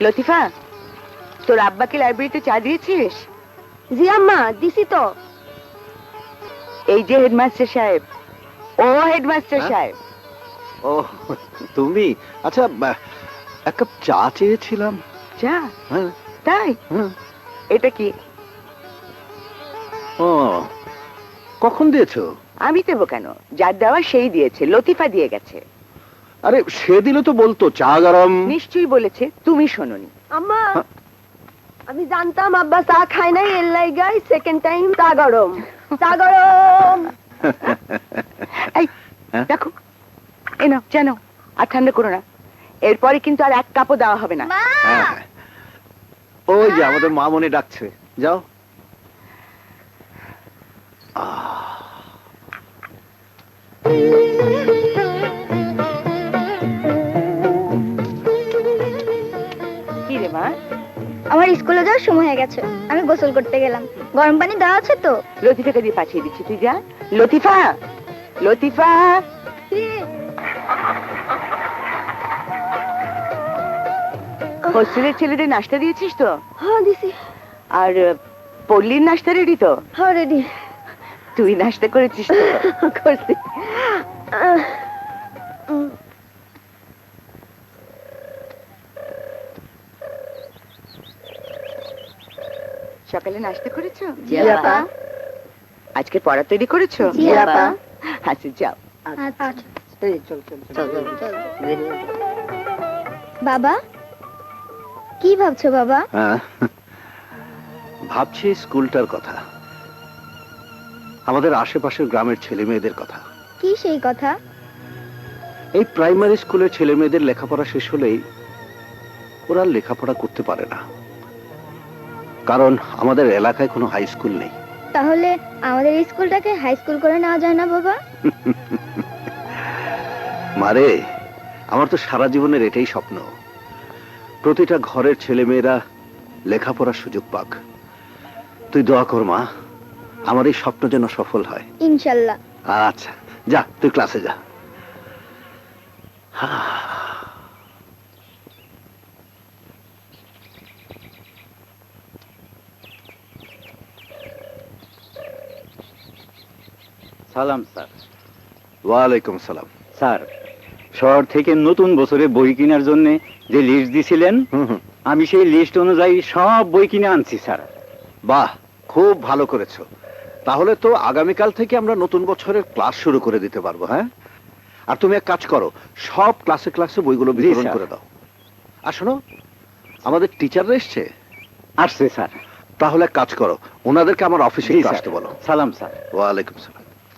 লতিফা, তোর আব্বাকে লাইব্রেরিতে চা দিয়েছিস? জি আম্মা, দিছি তো। এই যে হেডমাস্টার সাহেব। ও হেডমাস্টার হ্যাঁ? সাহেব। ও তুমি? আচ্ছা, এক কাপ চা চেয়েছিলাম। চা? হ্যাঁ তাই? হ্যাঁ। এটা কি? ও, কখন দিয়েছো? আমি দেবো কেন? যার দেওয়া সেই দিয়েছে, লতিফা দিয়ে গেছে। আরে সে দিলে তো বলতো চা গরম। নিশ্চয়ই বলেছে, তুমি শোনোনি। আম্মা, হ্যাঁ? আমি জানতাম আব্বা চা খায় নাই, এর লাইগাই সেকেন্ড টাইম চা গরম। চা গরম। এই হ্যাঁ? দেখো, এই নাও জানো, আর ঠান্ডা করো না। এরপরে কিন্তু আর এক কাপও দেওয়া হবে না। হ্যাঁ, হ্যাঁ। ওই যে আমাদের মামনি ডাকছে, যাও। কি রে মা? আমার স্কুলে যাওয়ার সময় হয়ে গেছে, আমি গোসল করতে গেলাম। গরম পানি দেওয়া আছে তো? লতিফাকে দিয়ে পাঠিয়ে দিচ্ছি, তুই যা। লতিফা, লতিফা। হোস্টেলের ছেলেদের নাস্তা দিয়েছিস তো? হ্যাঁ দিছি। আর পল্লীর নাস্তা রেডি তো? হ্যাঁ রেডি তুই নাস্তা করেছিস তো? করছি। সকালে নাস্তা করেছো? জি আপা। আজকে পড়া তৈরি করেছো? জি আপা। আচ্ছা যাও। আচ্ছা। চল চল চল। বাবা, কি ভাবছো বাবা? হ্যাঁ, ভাবছি স্কুলটার কথা, আমাদের আশেপাশের গ্রামের ছেলে মেয়েদের কথা। কি সেই কথা? এই প্রাইমারি স্কুলের ছেলে মেয়েদের লেখাপড়া শেষ হলেই ওরা লেখাপড়া করতে পারে না, কারণ আমাদের এলাকায় কোনো হাই স্কুল নেই। তাহলে আমাদের এই স্কুলটাকে হাই স্কুল করে নেওয়া যায় না বাবা? মারে, আমার তো সারা জীবনের এটাই স্বপ্ন, প্রতিটা ঘরের ছেলে মেয়েরা লেখাপড়ার সুযোগ পাক। তুই দোয়া কর মা, আমার এই স্বপ্ন যেন সফল হয়। ইনশাল্লাহ। আচ্ছা যা, তুই ক্লাসে যা। সালাম স্যার। ওয়ালাইকুম সালাম। স্যার, শহর থেকে নতুন বছরে বই কেনার জন্য যে লিস্ট দিছিলেন, আমি সেই লিস্ট অনুযায়ী সব বই কিনে আনছি স্যার। বাহ, খুব ভালো করেছো। তাহলে তো আগামীকাল থেকে আমরা নতুন বছরের ক্লাস শুরু করে দিতে পারবো। হ্যাঁ, আর তুমি এক কাজ করো, সব ক্লাসে ক্লাসে বইগুলো বিতরণ স্যার। করে দাও। আর শোনো, আমাদের টিচাররা এসছে। আসছে স্যার। তাহলে এক কাজ করো, ওনাদেরকে আমার অফিসে জি একটু স্যার। আসতে বলো। সালাম স্যার। ওয়ালাইকুম সালাম।